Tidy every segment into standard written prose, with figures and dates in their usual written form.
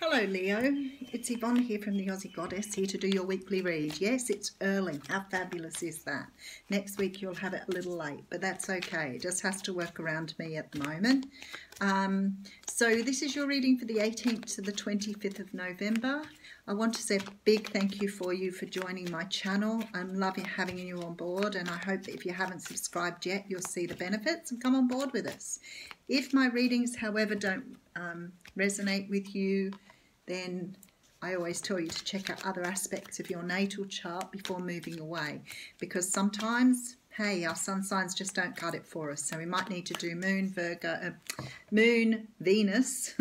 Hello Leo, it's Yvonne here from the Aussie Goddess, here to do your weekly read. Yes, it's early. How fabulous is that? Next week you'll have it a little late, but that's okay. It just has to work around me at the moment. So this is your reading for the 18th to the 25th of November. I want to say a big thank you for joining my channel. I'm loving having you on board, and I hope that if you haven't subscribed yet, you'll see the benefits and come on board with us. If my readings, however, don't resonate with you, then I always tell you to check out other aspects of your natal chart before moving away, because sometimes, hey, our sun signs just don't cut it for us. So we might need to do Moon, Venus,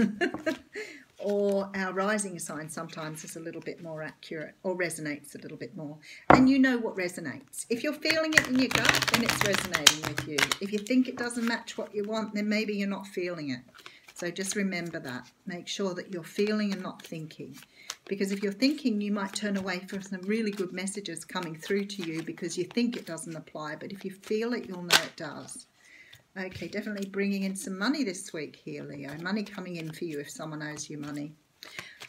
or our rising sign sometimes is a little bit more accurate or resonates a little bit more. And you know what resonates. If you're feeling it in your gut, then it's resonating with you. If you think it doesn't match what you want, then maybe you're not feeling it. So just remember that. Make sure that you're feeling and not thinking. Because if you're thinking, you might turn away from some really good messages coming through to you because you think it doesn't apply. But if you feel it, you'll know it does. Okay, definitely bringing in some money this week here, Leo. Money coming in for you if someone owes you money.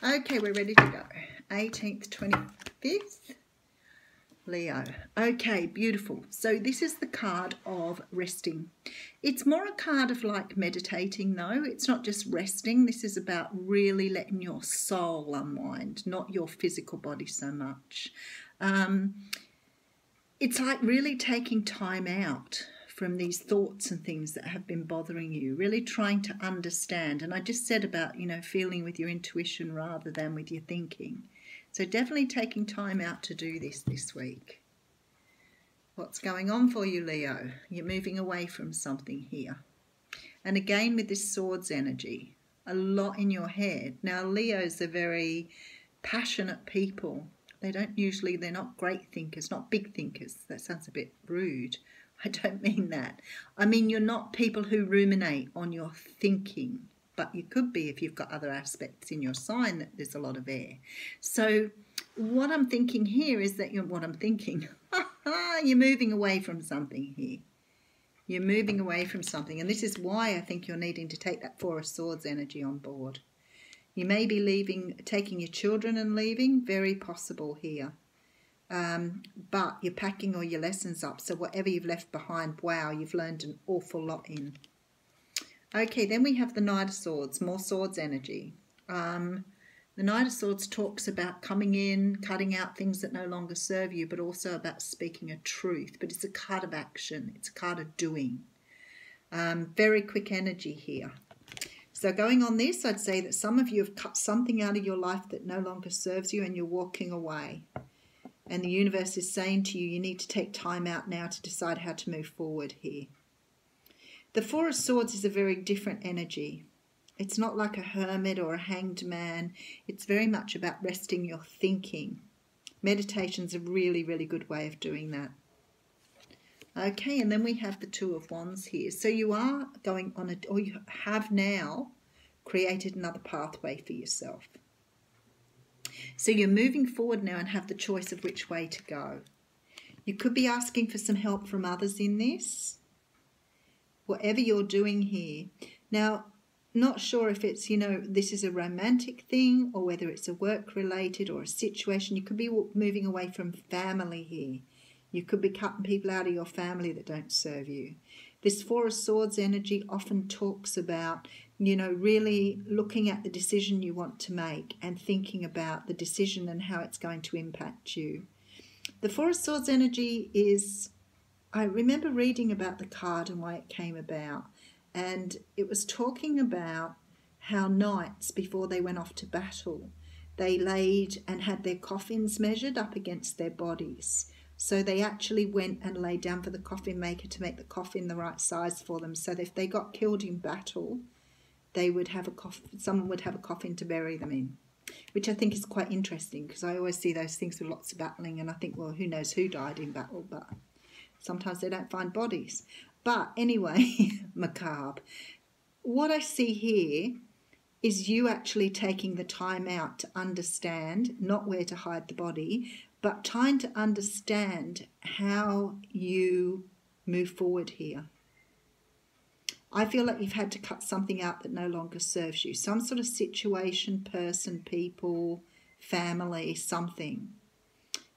Okay, we're ready to go. 18th, 25th. Leo. Okay, beautiful. So this is the card of resting. It's more a card of like meditating though. It's not just resting. This is about really letting your soul unwind, not your physical body so much. It's like really taking time out from these thoughts and things that have been bothering you, really trying to understand. And I just said about, you know, feeling with your intuition rather than with your thinking. So definitely taking time out to do this week. What's going on for you, Leo? You're moving away from something here. And again with this swords energy, a lot in your head. Now Leos are very passionate people. They're not great thinkers, not big thinkers. That sounds a bit rude. I don't mean that. I mean you're not people who ruminate on your thinking. But you could be if you've got other aspects in your sign that there's a lot of air. So what I'm thinking here is that you're moving away from something here. You're moving away from something. And this is why I think you're needing to take that Four of Swords energy on board. You may be taking your children and leaving. Very possible here. But you're packing all your lessons up. So whatever you've left behind, wow, you've learned an awful lot in. Okay, then we have the Knight of Swords, more swords energy. The Knight of Swords talks about coming in, cutting out things that no longer serve you, but also about speaking a truth. But it's a card of action. It's a card of doing. Very quick energy here. So going on this, I'd say that some of you have cut something out of your life that no longer serves you and you're walking away. And the universe is saying to you, you need to take time out now to decide how to move forward here. The Four of Swords is a very different energy. It's not like a hermit or a hanged man. It's very much about resting your thinking. Meditation's a really, really good way of doing that. Okay, and then we have the Two of Wands here. So you are going on or you have now created another pathway for yourself. So you're moving forward now and have the choice of which way to go. You could be asking for some help from others in this. Whatever you're doing here. Now, not sure if it's, you know, this is a romantic thing or whether it's a work-related or a situation. You could be moving away from family here. You could be cutting people out of your family that don't serve you. This Four of Swords energy often talks about, you know, really looking at the decision you want to make and thinking about the decision and how it's going to impact you. The Four of Swords energy is... I remember reading about the card and why it came about, and it was talking about how knights, before they went off to battle, they laid and had their coffins measured up against their bodies. So they actually went and laid down for the coffin maker to make the coffin the right size for them, so that if they got killed in battle, they would have a coffin, someone would have a coffin to bury them in. Which I think is quite interesting, because I always see those things with lots of battling, and I think, well, who knows who died in battle, but... sometimes they don't find bodies. But anyway, macabre. What I see here is you actually taking the time out to understand, not where to hide the body, but trying to understand how you move forward here. I feel like you've had to cut something out that no longer serves you. Some sort of situation, person, people, family, something.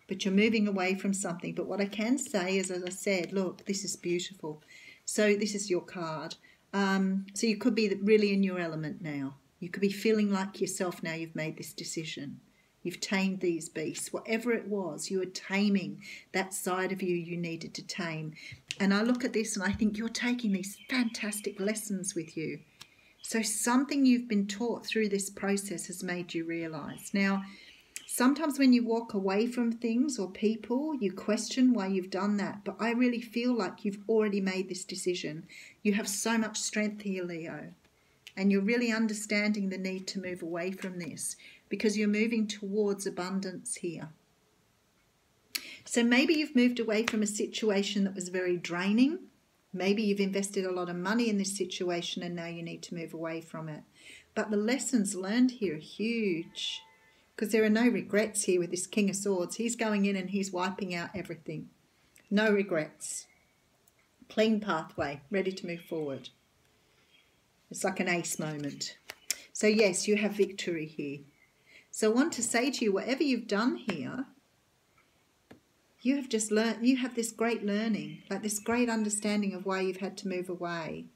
But you're moving away from something. But what I can say is, as I said, look, this is beautiful. So this is your card. So you could be really in your element now. You could be feeling like yourself now. You've made this decision. You've tamed these beasts. Whatever it was, you were taming that side of you needed to tame. And I look at this and I think you're taking these fantastic lessons with you. So something you've been taught through this process has made you realise. Now, sometimes when you walk away from things or people, you question why you've done that. But I really feel like you've already made this decision. You have so much strength here, Leo. And you're really understanding the need to move away from this because you're moving towards abundance here. So maybe you've moved away from a situation that was very draining. Maybe you've invested a lot of money in this situation and now you need to move away from it. But the lessons learned here are huge because there are no regrets here with this King of Swords. He's going in and he's wiping out everything. No regrets. Clean pathway, ready to move forward. It's like an ace moment. So yes, you have victory here. So I want to say to you, whatever you've done here, you have just learned, you have this great learning, like this great understanding of why you've had to move away.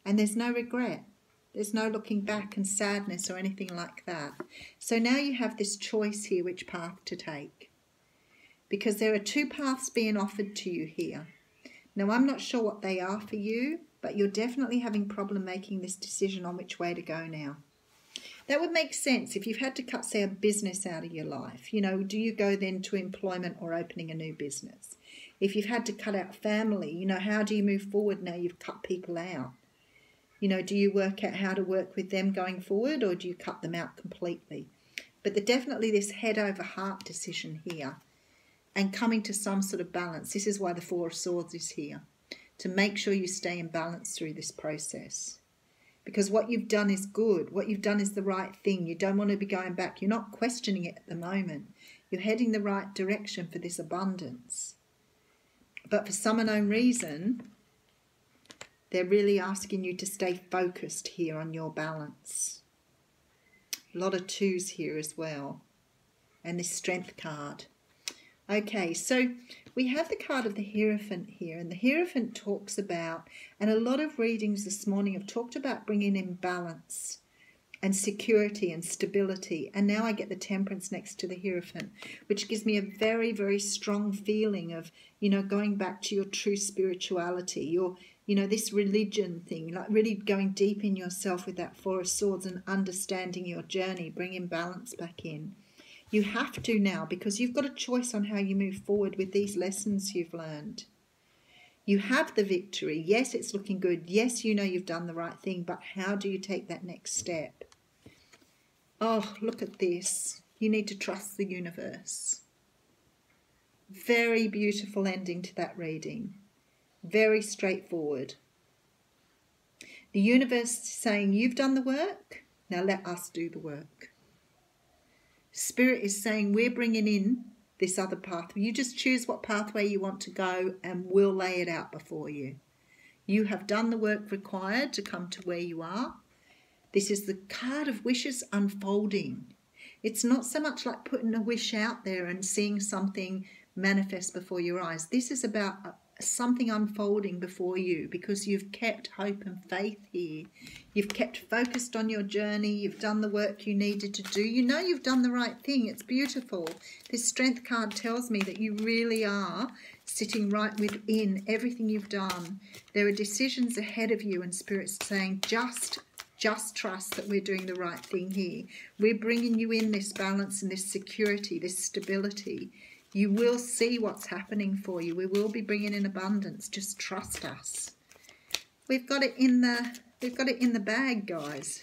And there's no regret. There's no looking back and sadness or anything like that. So now you have this choice here, which path to take. Because there are two paths being offered to you here. Now, I'm not sure what they are for you, but you're definitely having problem making this decision on which way to go now. That would make sense if you've had to cut, say, a business out of your life. You know, do you go then to employment or opening a new business? If you've had to cut out family, you know, how do you move forward now you've cut people out? You know, do you work out how to work with them going forward or do you cut them out completely? But definitely this head over heart decision here and coming to some sort of balance. This is why the Four of Swords is here, to make sure you stay in balance through this process. Because what you've done is good. What you've done is the right thing. You don't want to be going back. You're not questioning it at the moment. You're heading the right direction for this abundance. But for some unknown reason, they're really asking you to stay focused here on your balance. A lot of twos here as well. And this Strength card. Okay, so we have the card of the Hierophant here, and the Hierophant talks about, and a lot of readings this morning have talked about bringing in balance and security and stability, and now I get the Temperance next to the Hierophant, which gives me a very, very strong feeling of, you know, going back to your true spirituality, your, you know, this religion thing, like really going deep in yourself with that Four of Swords and understanding your journey, bringing balance back in. You have to now because you've got a choice on how you move forward with these lessons you've learned. You have the victory. Yes, it's looking good. Yes, you know you've done the right thing, but how do you take that next step? Oh, look at this. You need to trust the universe. Very beautiful ending to that reading. Very straightforward. The universe is saying, you've done the work, now let us do the work. Spirit is saying, we're bringing in this other path. You just choose what pathway you want to go and we'll lay it out before you. You have done the work required to come to where you are. This is the card of wishes unfolding. It's not so much like putting a wish out there and seeing something manifest before your eyes. This is about something unfolding before you because you've kept hope and faith here. You've kept focused on your journey. You've done the work you needed to do. You know you've done the right thing. It's beautiful. This Strength card tells me that you really are sitting right within everything you've done. There are decisions ahead of you and Spirit's saying just trust that we're doing the right thing here. We're bringing you in this balance and this security, this stability. You will see what's happening for you. We will be bringing in abundance. Just trust us. We've got it in the bag, guys.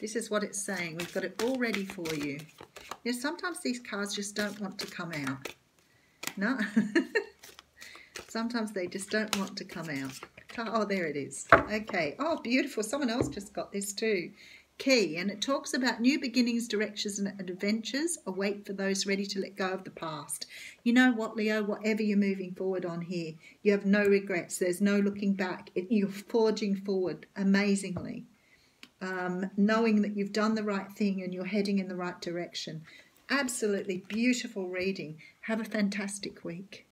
This is what it's saying. We've got it all ready for you. You know, sometimes these cards just don't want to come out. No. Sometimes they just don't want to come out. Oh, there it is. Okay. Oh, beautiful. Someone else just got this too. key, and it talks about new beginnings, directions and adventures await for those ready to let go of the past. You know what, Leo, whatever you're moving forward on here, you have no regrets. There's no looking back. You're forging forward amazingly, knowing that you've done the right thing and you're heading in the right direction. Absolutely beautiful reading. Have a fantastic week.